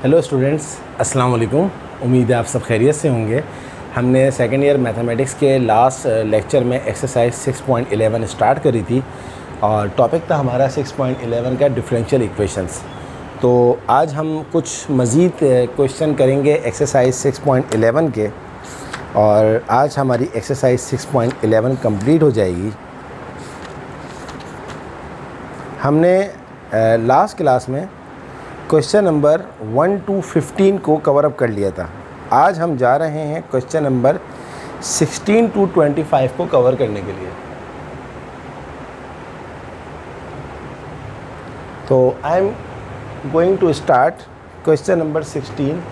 Hello students, अस्सलाम वालेकुम। उम्मीद है आप सब खैरियत से होंगे। हमने सेकेंड ईयर मैथमेटिक्स के लास्ट लेक्चर में एक्सरसाइज 6.11 स्टार्ट करी थी और टॉपिक था हमारा 6.11 का डिफरेंशियल इक्वेशंस। तो आज हम कुछ मज़ीद क्वेश्चन करेंगे एक्सरसाइज 6.11 के और आज हमारी एक्सरसाइज 6.11 कंप्लीट हो जाएगी। हमने लास्ट क्लास में क्वेश्चन नंबर 1 to 15 को कवर अप कर लिया था। आज हम जा रहे हैं क्वेश्चन नंबर 16 to 25 को कवर करने के लिए। तो I am going to start question number 16।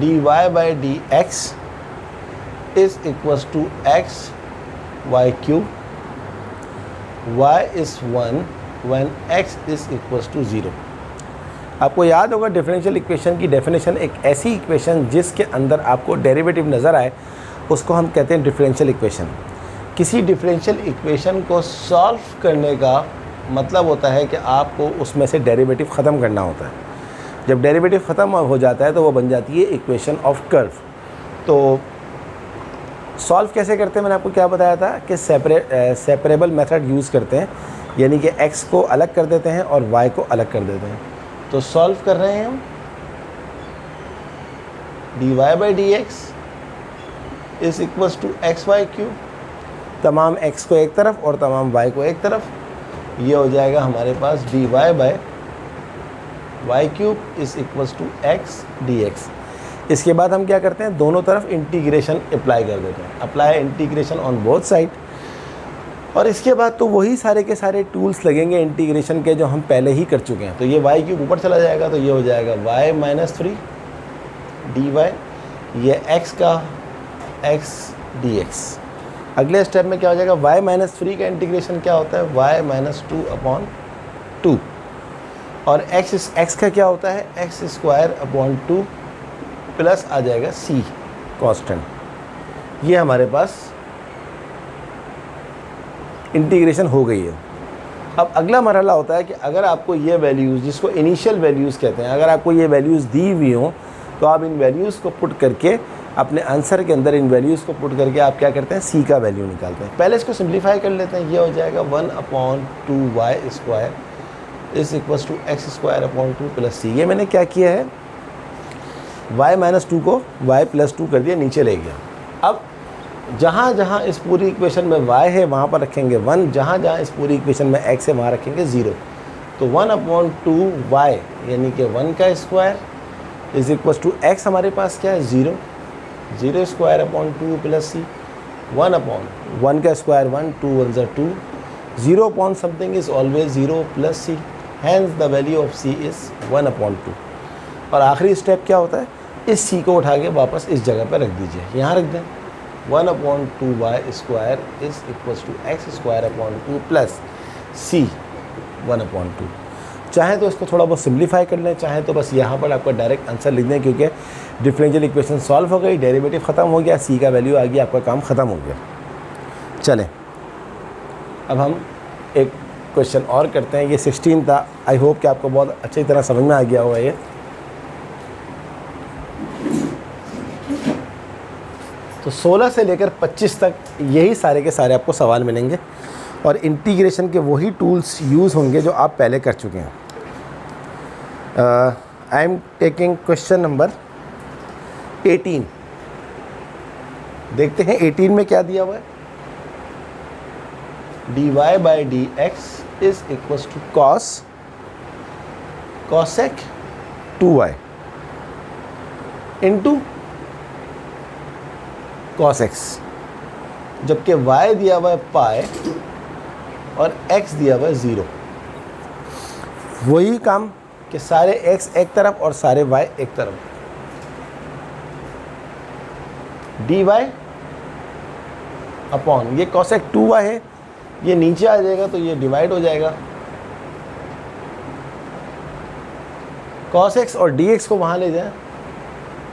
dy by dx is equals to x y cube, y is 1 when x is equals to 0। आपको याद होगा डिफरेंशियल इक्वेशन की डेफिनेशन एक ऐसी इक्वेशन जिसके अंदर आपको डेरिवेटिव नज़र आए उसको हम कहते हैं डिफरेंशियल इक्वेशन। किसी डिफरेंशियल इक्वेशन को सॉल्व करने का मतलब होता है कि आपको उसमें से डेरिवेटिव ख़त्म करना होता है। जब डेरिवेटिव ख़त्म हो जाता है तो वो बन जाती है इक्वेशन ऑफ कर्व। तो सॉल्व कैसे करते हैं, मैंने आपको क्या बताया था कि सेपरेबल मेथड यूज़ करते हैं, यानी कि x को अलग कर देते हैं और y को अलग कर देते हैं। तो सॉल्व कर रहे हैं हम dy by dx is equals to X Y cube, तमाम x को एक तरफ और तमाम y को एक तरफ। ये हो जाएगा हमारे पास dy by y cube is equals to x dx। इसके बाद हम क्या करते हैं, दोनों तरफ इंटीग्रेशन अप्लाई कर देते हैं, apply integration on both side. और इसके बाद तो वही सारे के सारे टूल्स लगेंगे इंटीग्रेशन के जो हम पहले ही कर चुके हैं। तो ये y क्यूब ऊपर चला जाएगा तो ये हो जाएगा y माइनस 3 dy, ये x का x dx। अगले स्टेप में क्या हो जाएगा, y माइनस 3 का इंटीग्रेशन क्या होता है, y माइनस 2/2। और x का क्या होता है, x स्क्वायर अपॉन 2 प्लस आ जाएगा c कांस्टेंट। ये हमारे पास इंटीग्रेशन हो गई है। अब अगला मरहला होता है कि अगर आपको ये वैल्यूज़, जिसको इनिशियल वैल्यूज़ कहते हैं, अगर आपको ये वैल्यूज़ दी हुई हों तो आप इन वैल्यूज़ को पुट करके अपने आंसर के अंदर इन वैल्यूज़ को पुट करके आप क्या करते हैं, सी का वैल्यू निकालते हैं। पहले इसको सिंप्लीफाई कर लेते हैं। ये हो जाएगा 1/2y square is equals to x square upon 2 plus C. ये मैंने क्या किया है, y माइनस 2 को y प्लस 2 कर दिया, नीचे ले गया। अब जहाँ जहाँ इस पूरी इक्वेशन में y है वहाँ पर रखेंगे 1, जहाँ जहाँ इस पूरी इक्वेशन में x है वहाँ रखेंगे 0। तो 1/2y यानी कि 1 का square is equal to x हमारे पास क्या है 0, 0 स्क्वायर अपॉन 2 प्लस सी। 1/1 का स्क्वायर 1, 2 1 ज़ा 2, 0 upon something is always 0 plus C, hence the value of c is 1/2। और आखिरी स्टेप क्या होता है, इस c को उठा के वापस इस जगह पर रख दीजिए, यहाँ रख दें। 1/2y square is equals to x square upon 2 plus C 1/2। चाहे तो इसको थोड़ा बहुत सिंप्लीफाई कर लें, चाहे तो बस यहाँ पर आपका डायरेक्ट आंसर लिख दें, क्योंकि डिफरेंशियल इक्वेशन सॉल्व हो गई, डेरिवेटिव ख़त्म हो गया, सी का वैल्यू आ गया, आपका काम ख़त्म हो गया। चलें अब हम एक क्वेश्चन और करते हैं। ये 16 था। आई होप कि आपको बहुत अच्छी तरह समझ में आ गया होगा। ये तो 16 से लेकर 25 तक यही सारे के सारे आपको सवाल मिलेंगे और इंटीग्रेशन के वही टूल्स यूज़ होंगे जो आप पहले कर चुके हैं। I am taking question number 18। देखते हैं 18 में क्या दिया हुआ है। dy by dx is equals to cosec 2y into cos x, जबकि y दिया हुआ है पाई और x दिया हुआ है 0। वही काम कि सारे x एक तरफ और सारे y एक तरफ। dy अपॉन ये cosec 2y है, ये नीचे आ जाएगा तो ये डिवाइड हो जाएगा। cos x और dx को वहाँ ले जाएं,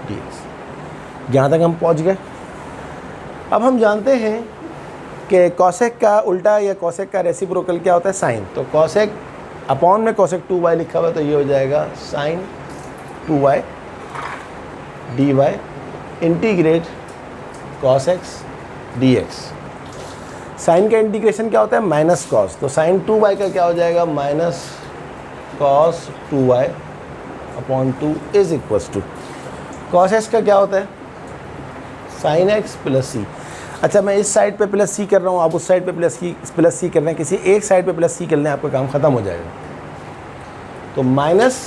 dx। यहाँ तक हम पहुँच गए। अब हम जानते हैं कि कॉसेक का उल्टा या कॉसेक का रेसिप्रोकल क्या होता है, साइन। तो कॉसेक अपॉन में कॉसेक 2y लिखा हुआ है तो ये हो जाएगा sine 2y dy integrate cos x dx। Sine का इंटीग्रेशन क्या होता है? Minus cos. तो साइन 2y का क्या हो जाएगा? Minus cos 2y upon 2 is equals to cos x का क्या होता है? Sine x plus C. अच्छा, मैं इस साइड पे प्लस सी कर रहा हूँ, आप उस साइड पे प्लस सी कर रहे हैं, किसी एक साइड पे प्लस सी कर लें, आपका काम ख़त्म हो जाएगा। तो माइनस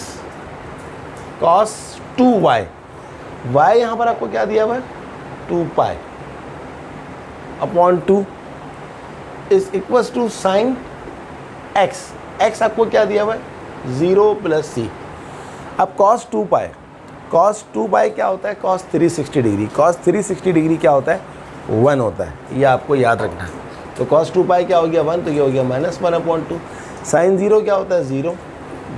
कॉस 2y, y यहाँ पर आपको क्या दिया हुआ है? 2π upon 2 is equals to sine x। x आपको क्या दिया हुआ है? 0 प्लस सी। अब cos 2π क्या होता है? cos 360 degree. cos 360 डिग्री क्या होता है? 1 होता है, ये आपको याद रखना है। तो cos 2π क्या हो गया? 1, तो ये हो गया -1 अपॉन 2। साइन 0 क्या होता है?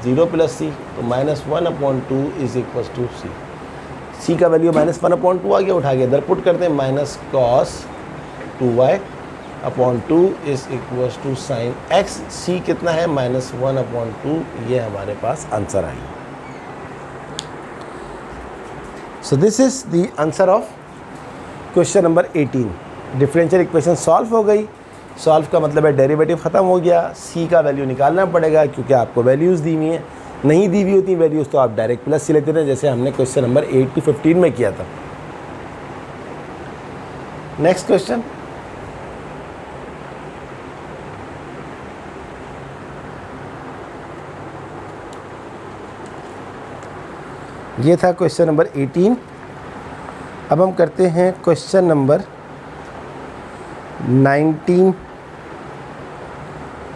0 प्लस सी, तो -1 अपॉन 2 इज इक्वल्स टू सी। सी का वैल्यू -1 अपॉन 2 आ गया, उठा के इधर पुट करते हैं, minus cos 2y upon 2 is equals to sine x। C कितना है? -1 अपॉन 2। ये हमारे पास आंसर आई। So this is the answer of question number 18। Differential equation solve हो गई। सॉल्व का मतलब है डेरिवेटिव ख़त्म हो गया। सी का वैल्यू निकालना पड़ेगा क्योंकि आपको वैल्यूज़ दी हुई हैं। नहीं दी हुई होती वैल्यूज़ तो आप डायरेक्ट प्लस से लेते थे, जैसे हमने क्वेश्चन नंबर 8 to 15 में किया था। नेक्स्ट क्वेश्चन, ये था क्वेश्चन नंबर 18। अब हम करते हैं क्वेश्चन नंबर 19,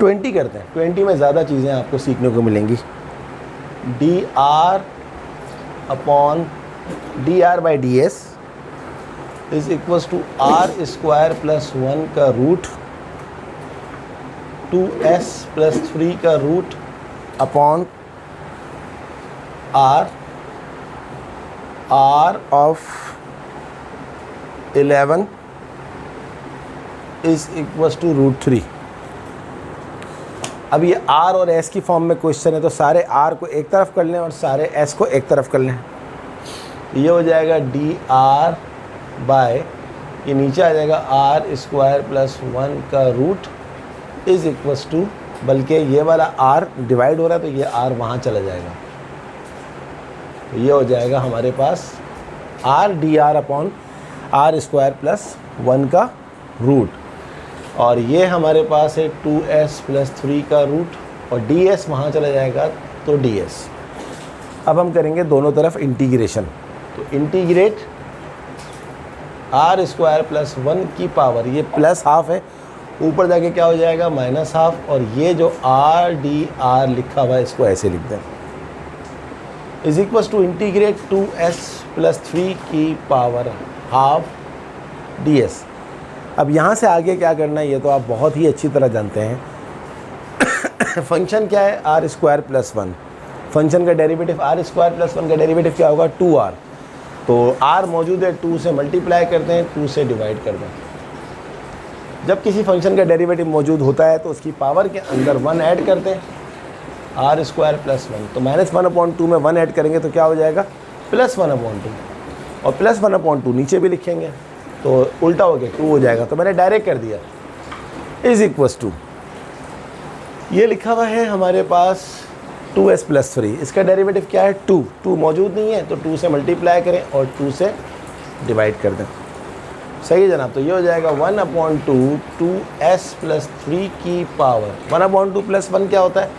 20 करते हैं। 20 में ज़्यादा चीज़ें आपको सीखने को मिलेंगी। dr upon dr by D S is equals to r square plus 1 का रूट 2s प्लस 3 का root upon r of 11 is equals to root 3। अब ये r और s की फॉर्म में क्वेश्चन है, तो सारे r को एक तरफ कर लें और सारे s को एक तरफ कर लें। ये हो जाएगा dr बाय, ये नीचे आ जाएगा r स्क्वायर प्लस 1 का रूट इज इक्वल्स टू, बल्कि ये वाला r डिवाइड हो रहा है तो ये r वहाँ चला जाएगा। तो ये हो जाएगा हमारे पास r dr upon r square plus 1 का रूट, और ये हमारे पास है 2s प्लस 3 का रूट, और ds वहाँ चला जाएगा तो ds। अब हम करेंगे दोनों तरफ इंटीग्रेशन। तो इंटीग्रेट r स्क्वायर प्लस 1 की पावर, ये प्लस हाफ है, ऊपर जाके क्या हो जाएगा? माइनस हाफ, और ये जो r dr लिखा हुआ है इसको ऐसे लिख दें, is equals to integrate 2s plus 3 की पावर हाफ ds। अब यहाँ से आगे क्या करना है ये तो आप बहुत ही अच्छी तरह जानते हैं। फंक्शन क्या है? r square plus 1। फंक्शन का डेरिवेटिव r स्क्वायर प्लस 1 का डेरिवेटिव क्या होगा? 2r। तो r मौजूद है, 2 से मल्टीप्लाई करते हैं, 2 से डिवाइड कर दें। जब किसी फंक्शन का डेरिवेटिव मौजूद होता है तो उसकी पावर के अंदर 1 ऐड करते हैं, r स्क्वायर प्लस 1। तो -1/2 में 1 ऐड करेंगे तो क्या हो जाएगा? +1/2, और +1/2 नीचे भी लिखेंगे तो उल्टा हो गया 2 हो जाएगा। तो मैंने डायरेक्ट कर दिया, इज इक्वल्स टू, ये लिखा हुआ है हमारे पास 2s प्लस 3। इसका डेरिवेटिव क्या है? 2 मौजूद नहीं है तो 2 से मल्टीप्लाई करें और 2 से डिवाइड कर दें। सही है जनाब। तो ये हो जाएगा 1/2 2s प्लस 3 की पावर 1/2 प्लस 1 क्या होता है?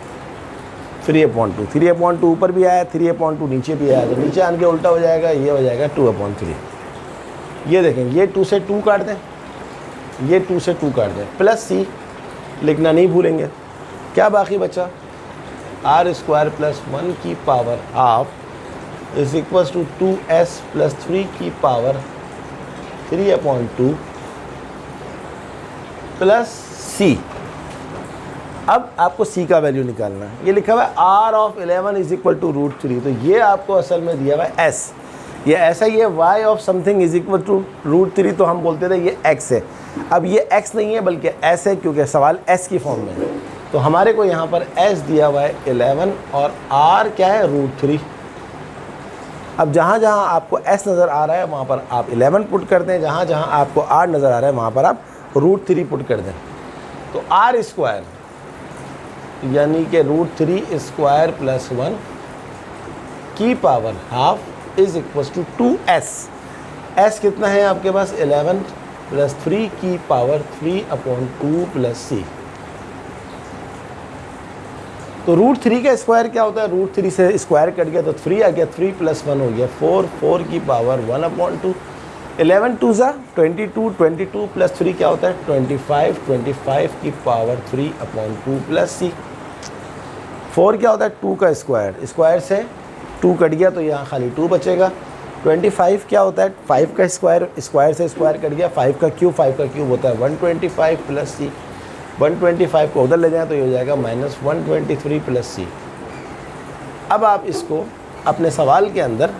3/2। 3/2 ऊपर भी आया, 3/2 नीचे भी आया, तो नीचे आने के उल्टा हो जाएगा, ये हो जाएगा 2/3। ये देखें, ये 2 से 2 काट दें, ये 2 से 2 काट दें, प्लस सी लिखना नहीं भूलेंगे। क्या बाकी बचा? r स्क्वायर प्लस 1 की power half is equals to 2s plus 3 की पावर 3/2 प्लस c। अब आपको c का वैल्यू निकालना है। ये लिखा हुआ है r of 11 is equal to root 3। तो ये आपको असल में दिया हुआ है s, ये ऐसा ही है। y of something is equal to root 3, तो हम बोलते थे ये x है। अब ये x नहीं है बल्कि s है, क्योंकि सवाल s की फॉर्म में है। तो हमारे को यहाँ पर s दिया हुआ है 11 और r क्या है? रूट 3। अब जहाँ जहाँ आपको s नज़र आ रहा है वहाँ पर आप 11 पुट कर दें, जहाँ जहाँ आपको r नज़र आ रहा है वहाँ पर आप √3 पुट कर दें। तो r स्क्वायर यानी कि √3 स्क्वायर प्लस 1 की power half is equals to 2s। s कितना है आपके पास 11 प्लस 3 की पावर 3/2 प्लस c। तो √3 का स्क्वायर क्या होता है, √3 से स्क्वायर कट गया तो 3 आ गया, 3 प्लस 1 हो गया 4, 4 की पावर 1/2, 11 2 ज़ा 22, 22 प्लस 3 क्या होता है 25, 25 की पावर 3/2 प्लस c। 4 क्या होता है 2 का स्क्वायर, स्क्वायर से 2 कट गया तो यहाँ खाली 2 बचेगा। 25 क्या होता है 5 का स्क्वायर, स्क्वायर से स्क्वायर कट गया, 5 का क्यूब होता है 125 प्लस c। 125 को उधर ले जाएं तो ये हो जाएगा -123 प्लस c। अब आप इसको अपने सवाल के अंदर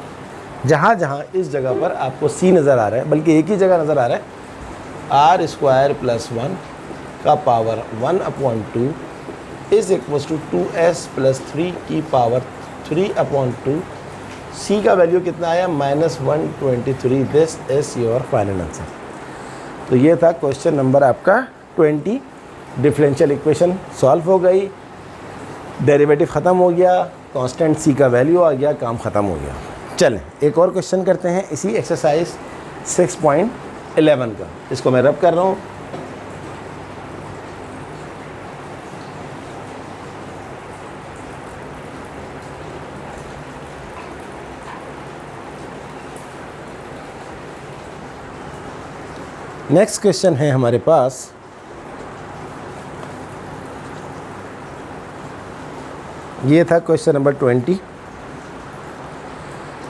जहाँ जहाँ इस जगह पर आपको c नज़र आ रहा है, बल्कि एक ही जगह नज़र आ रहा है, r² प्लस 1 का power 1/2 is equals to 2s plus 3 की पावर 3/2। c का वैल्यू कितना आया -123। This is your final answer. तो ये था क्वेश्चन नंबर आपका 20। डिफरेंशियल इक्वेशन सॉल्व हो गई, डेरिवेटिव ख़त्म हो गया, कांस्टेंट c का वैल्यू आ गया, काम ख़त्म हो गया। चलें एक और क्वेश्चन करते हैं इसी एक्सरसाइज 6.11 का। इसको मैं रब कर रहा हूँ। नेक्स्ट क्वेश्चन है हमारे पास ये था क्वेश्चन नंबर 20।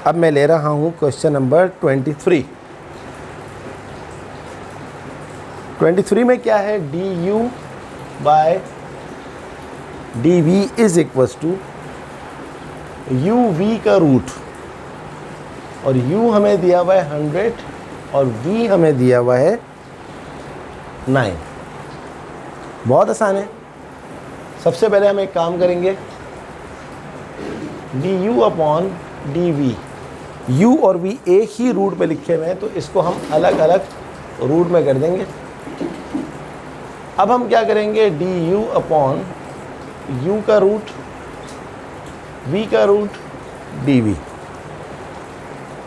अब मैं ले रहा हूँ क्वेश्चन नंबर 23। 23 में क्या है du by dv is equals to uv का रूट, और u हमें दिया हुआ है 100 और v हमें दिया हुआ है 9। बहुत आसान है। सबसे पहले हम एक काम करेंगे, du अपॉन dv, u और v एक ही रूट में लिखे हुए हैं तो इसको हम अलग अलग रूट में कर देंगे। अब हम क्या करेंगे, du अपॉन u का रूट, v का रूट, dv।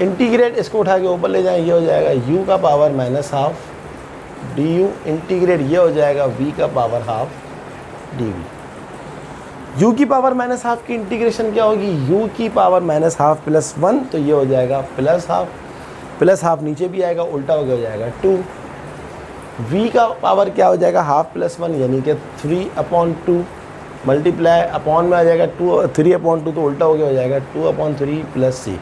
इंटीग्रेट इसको उठा के ऊपर ले जाएं, ये हो जाएगा u का पावर -12 du, इंटीग्रेट ये हो जाएगा v का पावर हाफ dv। u की पावर -12 की इंटीग्रेशन क्या होगी, u की पावर -12 प्लस 1, तो ये हो जाएगा प्लस हाफ नीचे भी आएगा, उल्टा हो जाएगा 2। v का पावर क्या हो जाएगा हाफ प्लस 1 यानी कि 3/2, मल्टीप्लाई अपॉन में आ जाएगा 3/2 तो उल्टा हो जाएगा 2/3 प्लस c।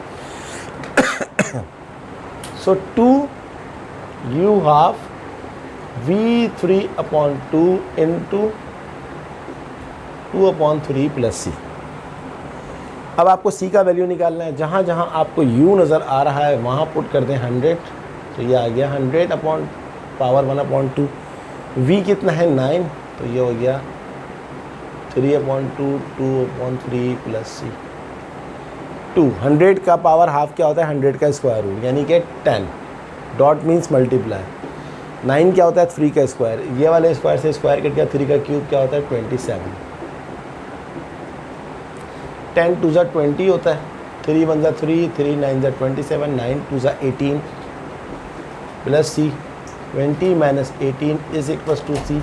सो 2 u half v 3/2 into 2/3 plus c। अब आपको c का वैल्यू निकालना है। जहाँ जहाँ आपको u नज़र आ रहा है वहाँ पुट कर दें 100, तो ये आ गया 100 अपॉन पावर 1/2। v कितना है 9, तो ये हो गया 3/2 2/3 प्लस c। 100 का पावर हाफ क्या होता है 100 का स्क्वायर रूट यानी कि 10, डॉट मीन्स मल्टीप्लाई। 9 क्या होता है 3 का स्क्वायर, ये वाले स्क्वायर से स्क्वायर कट गया, 3 का क्यूब क्या होता है 27। 10 2 ज़ा 20 होता है, 3 1 ज़ा 3, 3 9 ज़ा 27, 9 2 ज़ा 18 plus c। 20 minus 18 is equals to c।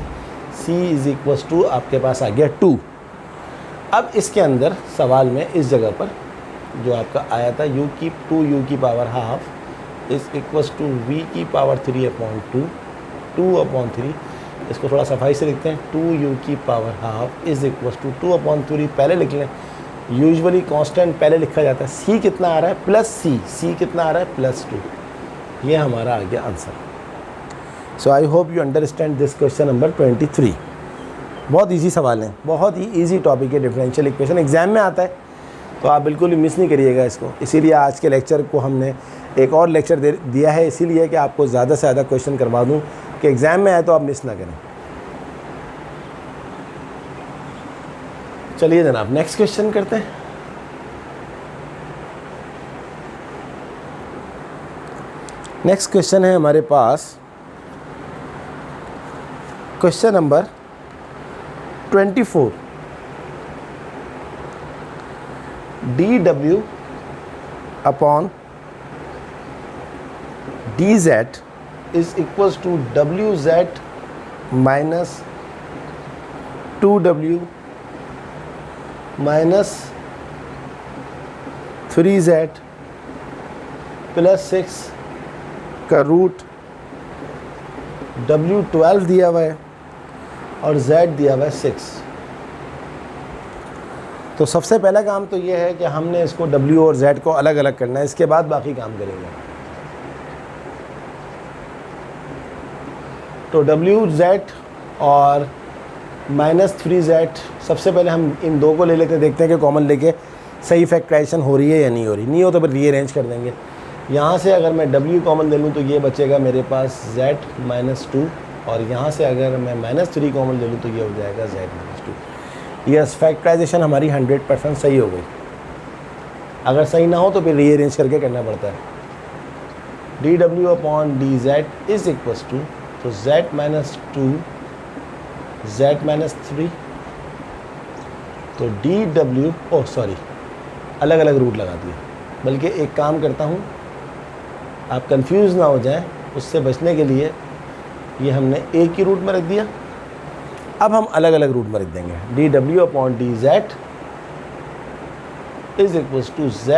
c is equals to आपके पास आ गया 2। अब इसके अंदर सवाल में इस जगह पर जो आपका आया था u की power half is equals to v की पावर 3/2 2/3। इसको थोड़ा सफाई से लिखते हैं, 2u की power half is equals to 2/3 पहले लिख लें। यूजुअली कांस्टेंट पहले लिखा जाता है। c कितना आ रहा है प्लस c कितना आ रहा है +2। ये हमारा आ गया answer. So I hope you understand this question number 23। बहुत इजी सवाल है, बहुत ही इजी टॉपिक है डिफरेंशियल इक्वेशन, एग्जाम में आता है, तो आप बिल्कुल भी मिस नहीं करिएगा इसको। इसीलिए आज के लेक्चर को हमने एक और लेक्चर दिया है, इसीलिए कि आपको ज़्यादा से ज़्यादा क्वेश्चन करवा दूं कि एग्ज़ाम में आए तो आप मिस ना करें। चलिए जनाब नेक्स्ट क्वेश्चन करते हैं। नेक्स्ट क्वेश्चन है हमारे पास question number 24। dw upon dz is equals to wz minus 2w minus 3z plus 6 का रूट w 12 दिया हुआ है और z दिया हुआ है 6। तो सबसे पहला काम तो ये है कि हमने इसको w और z को अलग अलग करना है, इसके बाद बाकी काम करेंगे। तो wz और -3z, सबसे पहले हम इन दो को ले लेते हैं, देखते हैं कि कॉमन लेके सही फैक्टराइजेशन हो रही है या नहीं हो रही। नहीं हो तो फिर रीअरेंज कर देंगे। यहाँ से अगर मैं w कॉमन ले लूँ तो ये बचेगा मेरे पास z -2, और यहाँ से अगर मैं -3 कॉमन ले लूँ तो ये हो जाएगा z -2। यस, फैक्टराइजेशन हमारी 100% सही हो गई। अगर सही ना हो तो फिर रीअरेंज करके करना पड़ता है। dw upon dz is equals to, तो z -2 z -3, तो dw अलग अलग रूट लगा दिए। बल्कि एक काम करता हूँ, आप कंफ्यूज ना हो जाएं, उससे बचने के लिए ये हमने एक ही रूट में रख दिया। अब हम अलग अलग रूट में रख देंगे। dw upon dz is equals to z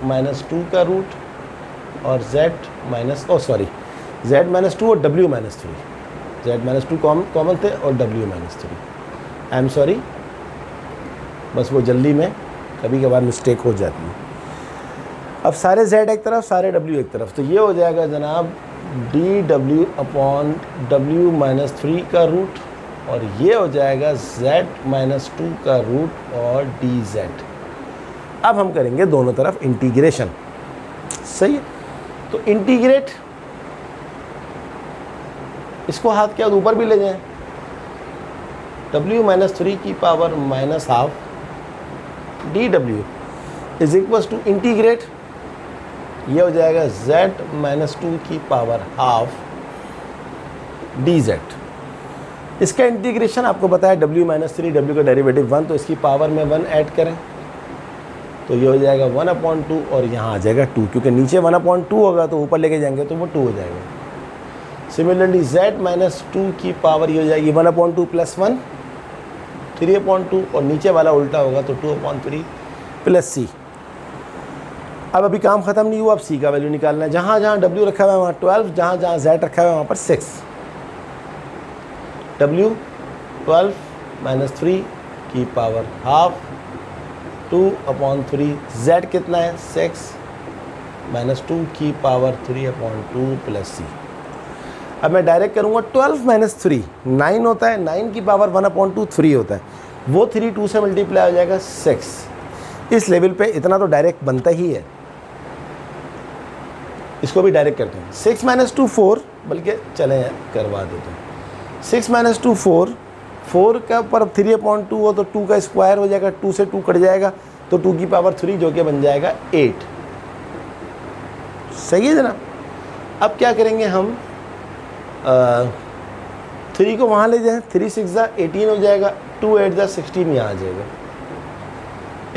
-2 का रूट और z -2 और w -3। z -2 कॉमन थे और w -3। आई एम सॉरी, बस वो जल्दी में कभी कभार मिस्टेक हो जाती है। अब सारे z एक तरफ, सारे w एक तरफ, तो ये हो जाएगा जनाब dw अपॉन w -3 का रूट, और ये हो जाएगा z -2 का रूट और dz। अब हम करेंगे दोनों तरफ इंटीग्रेशन। सही है, तो इंटीग्रेट, इसको हाथ के हाथ ऊपर भी ले जाएं। w -3 की power -12 dw is equals to integrate, ये हो जाएगा z -2 की पावर हाफ dz। इसका इंटीग्रेशन आपको पता है w -3, w का डेरिवेटिव 1, तो इसकी पावर में 1 ऐड करें तो ये हो जाएगा 1/2, और यहाँ आ जाएगा 2, क्योंकि नीचे 1/2 होगा तो ऊपर लेके जाएंगे तो वो 2 हो जाएगा। सिमिलरली z -2 की पावर ये हो जाएगी 1/2 + 1, 3/2, और नीचे वाला उल्टा होगा तो 2/3 + c। अब अभी काम ख़त्म नहीं हुआ, अब c का वैल्यू निकालना है। जहाँ जहाँ w रखा हुआ है वहाँ 12, जहाँ जहाँ z रखा हुआ है वहाँ पर 6। w 12 -3 की पावर हाफ 2/3, z कितना है 6 -2 की पावर 3/2 + c। अब मैं डायरेक्ट करूँगा 12 - 3 9 होता है, 9 की पावर 1/2 3 होता है, वो 3 2 से मल्टीप्लाई हो जाएगा 6। इस लेवल पे इतना तो डायरेक्ट बनता ही है। इसको भी डायरेक्ट करते हैं। 6 - 2 4, बल्कि चलें करवा देते हैं। 6 - 2 4, 4 का पर 3/2 हो तो 2 का स्क्वायर हो जाएगा, 2 से 2 कट जाएगा तो 2 की पावर 3 जो कि बन जाएगा 8। सही है जनाब। अब क्या करेंगे हम, 3 को वहाँ ले जाएं, 3 6 18 हो जाएगा, 2 8 16 यहाँ आ जाएगा।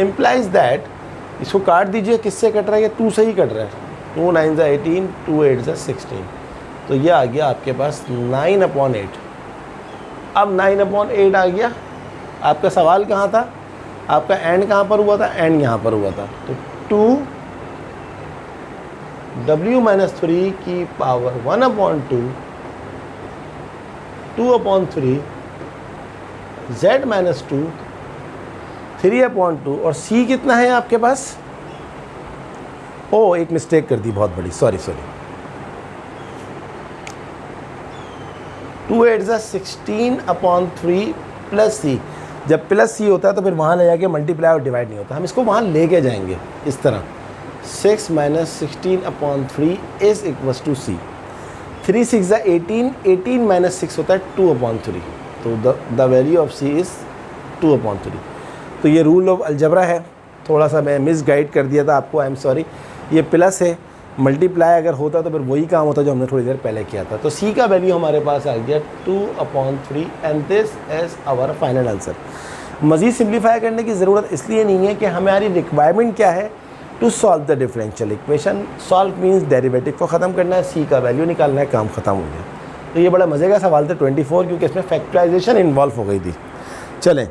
इम्प्लाइज दैट, इसको काट दीजिए, किससे कट रहा है, ये 2 से ही कट रहा है। 2 9 18, 2 8 16, तो ये आ गया आपके पास 9/8। अब 9/8 आ गया। आपका सवाल कहाँ था, आपका एंड कहाँ पर हुआ था, एंड यहाँ पर हुआ था। तो 2 w -3 की पावर 1/2, 2/3 z -2, 3/2, और c कितना है आपके पास। ओ, एक मिस्टेक कर दी बहुत बड़ी, सॉरी 2 8 16/3 + c। जब +c होता है तो फिर वहाँ ले जाके मल्टीप्लाई और डिवाइड नहीं होता, हम इसको वहाँ लेके जाएंगे इस तरह। 6 - 16/3 इज इक्वल्स टू c। 3 6 18, 18 - 6 होता है 2/3, तो the value of c is 2/3। तो ये रूल ऑफ अलजबरा है, थोड़ा सा मैं मिस गाइड कर दिया था आपको, आई एम सॉरी। ये प्लस है, मल्टीप्लाई अगर होता तो फिर वही काम होता जो हमने थोड़ी देर पहले किया था। तो सी का वैल्यू हमारे पास आ गया 2/3 and this is our final answer. मज़ीद सिंप्लीफाई करने की ज़रूरत इसलिए नहीं है कि हमारी रिक्वायरमेंट क्या है, to solve the differential equation. Solve means derivative को ख़त्म करना है, सी का वैल्यू निकालना है, काम ख़त्म हो गया। तो ये बड़ा मज़े का सवाल था 24, क्योंकि इसमें फैक्टराइजेशन इन्वॉल्व हो गई थी। चलें,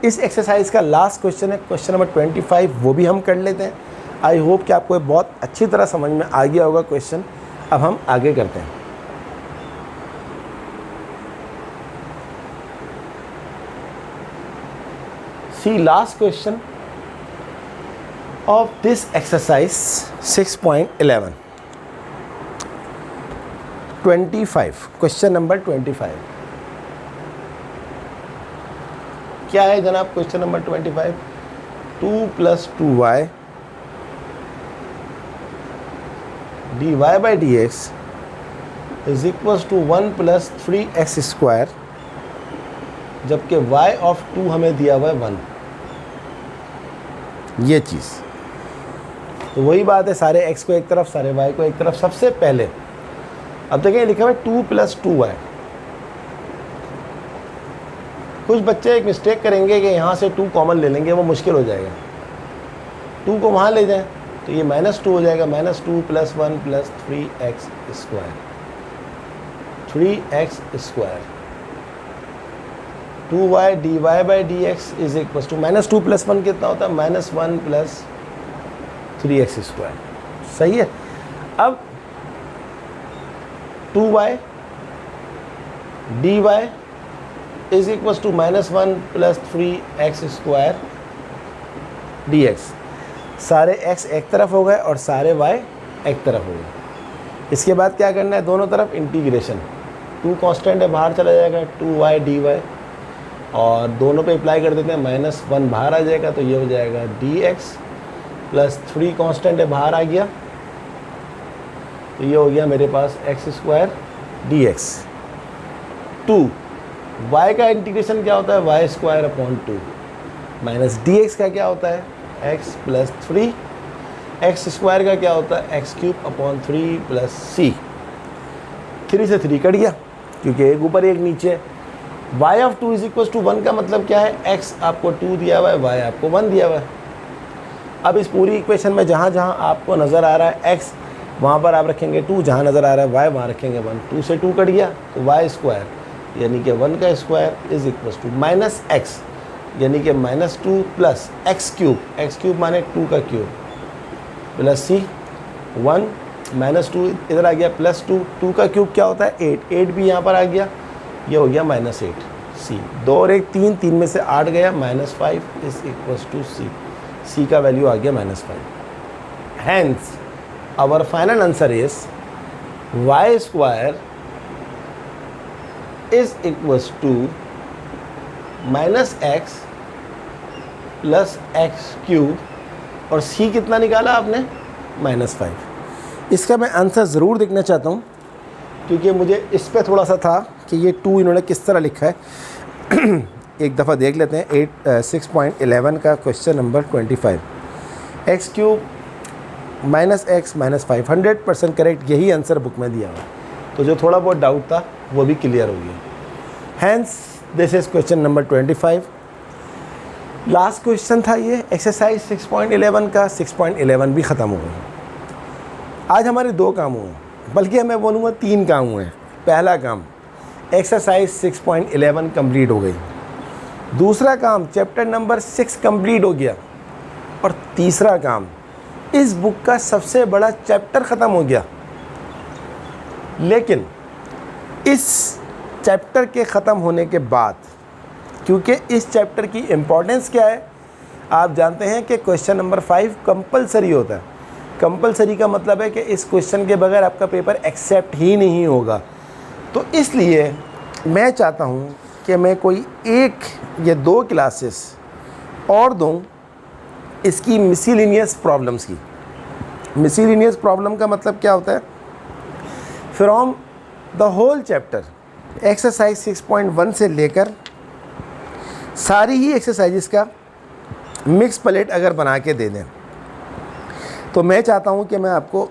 इस एक्सरसाइज का लास्ट क्वेश्चन है क्वेश्चन नंबर 25, वो भी हम कर लेते हैं। आई होप कि आपको बहुत अच्छी तरह समझ में आ गया होगा क्वेश्चन। अब हम आगे करते हैं। See last question of this exercise 6.11 25, question number 25 क्या है जनाब? Question number 25, 2 + 2y dy by dx is equals to 1 + 3x², जबकि y of 2 हमें दिया हुआ है 1। ये चीज़ तो वही बात है, सारे x को एक तरफ, सारे y को एक तरफ। सबसे पहले अब देखिए लिखा हुआ है 2 + 2y। कुछ बच्चे एक मिस्टेक करेंगे कि यहाँ से 2 कॉमन ले लेंगे, वो मुश्किल हो जाएगा। 2 को वहाँ ले जाएं तो ये -2 हो जाएगा, -2 + 1 + 3x², 3x²। 2y dy by dx is equal to -2 + 1 कितना होता है? -1 + 3x²। सही है। अब 2y dy is equal to -1 + 3x² dx। सारे x एक तरफ हो गए और सारे y एक तरफ हो गए। इसके बाद क्या करना है? दोनों तरफ इंटीग्रेशन। 2 कांस्टेंट है, बाहर चला जाएगा, 2y dy, और दोनों पे अप्लाई कर देते हैं, -1 बाहर आ जाएगा, तो ये हो जाएगा dx + 3 कांस्टेंट है, बाहर आ गया, तो ये हो गया मेरे पास x² dx। 2 y का इंटीग्रेशन क्या होता है? y²/2 माइनस dx का क्या होता है? x + 3। x² का क्या होता है? x³/3 + c। 3 से 3 कट गया क्योंकि एक ऊपर एक नीचे। y of 2 = 1 का मतलब क्या है? x आपको 2 दिया हुआ है, y आपको 1 दिया हुआ है। अब इस पूरी इक्वेशन में जहाँ जहाँ आपको नज़र आ रहा है x, वहाँ पर आप रखेंगे 2, जहाँ नज़र आ रहा है y, वहाँ रखेंगे 1। 2 से 2 कट गया तो y² यानी कि 1 का square is equal to -x यानी कि -2 + x³ x³ माने 2 का क्यूब प्लस c 1 -2 इधर आ गया +2 2 का क्यूब क्या होता है? 8 8 भी यहाँ पर आ गया, ये हो गया -8 c 2 और 1 3 3 में से 8 गया, -5 is equal to c। c का वैल्यू आ गया -5। Hence our final answer is y² is equals to -x + x³ और c कितना निकाला आपने? -5। इसका मैं आंसर ज़रूर देखना चाहता हूँ क्योंकि मुझे इस पे थोड़ा सा था कि ये 2 इन्होंने किस तरह लिखा है। एक दफ़ा देख लेते हैं 6.11 का question number 25। x³ -x -5 100% correct, यही आंसर बुक में दिया हुआ। तो जो थोड़ा बहुत डाउट था वो भी क्लियर हो गया। Hence this is question number 25। Last question था ये एक्सरसाइज 6.11 का। 6.11 भी ख़त्म हो गया। आज हमारे 2 काम हुए, बल्कि मैं बोलूँगा 3 काम हुए। पहला काम एक्सरसाइज 6.11 कंप्लीट हो गई। दूसरा काम चैप्टर नंबर 6 कंप्लीट हो गया। और तीसरा काम इस बुक का सबसे बड़ा चैप्टर ख़त्म हो गया। लेकिन इस चैप्टर के ख़त्म होने के बाद, क्योंकि इस चैप्टर की इम्पोर्टेंस क्या है आप जानते हैं कि क्वेश्चन नंबर 5 कंपलसरी होता है। कंपलसरी का मतलब है कि इस क्वेश्चन के बगैर आपका पेपर एक्सेप्ट ही नहीं होगा। तो इसलिए मैं चाहता हूँ कि मैं कोई 1 या 2 क्लासेस और दूँ इसकी मिसलिनियस प्रॉब्लम्स की। मिसलिनियस प्रॉब्लम का मतलब क्या होता है? From the whole chapter exercise 6.1 से लेकर सारी ही एक्सरसाइजेस का मिक्स प्लेट अगर बना के दे दें, तो मैं चाहता हूं कि मैं आपको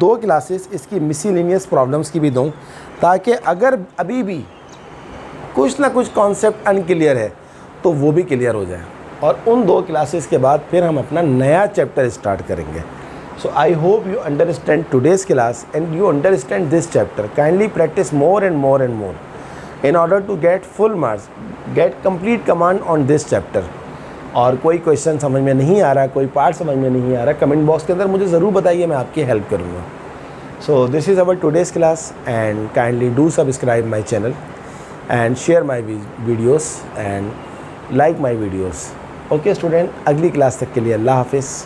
2 क्लासेस इसकी मिसलिनियस प्रॉब्लम्स की भी दूँ, ताकि अगर अभी भी कुछ ना कुछ कॉन्सेप्ट अनक्लियर है तो वो भी क्लियर हो जाए, और उन 2 क्लासेस के बाद फिर हम अपना नया चैप्टर स्टार्ट करेंगे। So I hope you understand today's class and you understand this chapter. Kindly practice more and more and more in order to get full marks, get complete command on this chapter. और कोई question समझ में नहीं आ रहा, कोई part समझ में नहीं आ रहा, कमेंट बॉक्स के अंदर मुझे ज़रूर बताइए, मैं आपकी हेल्प करूँगा। So this is our today's class and kindly do subscribe my channel and share my videos and like my videos. Okay student, अगली क्लास तक के लिए अल्लाह हाफिज़।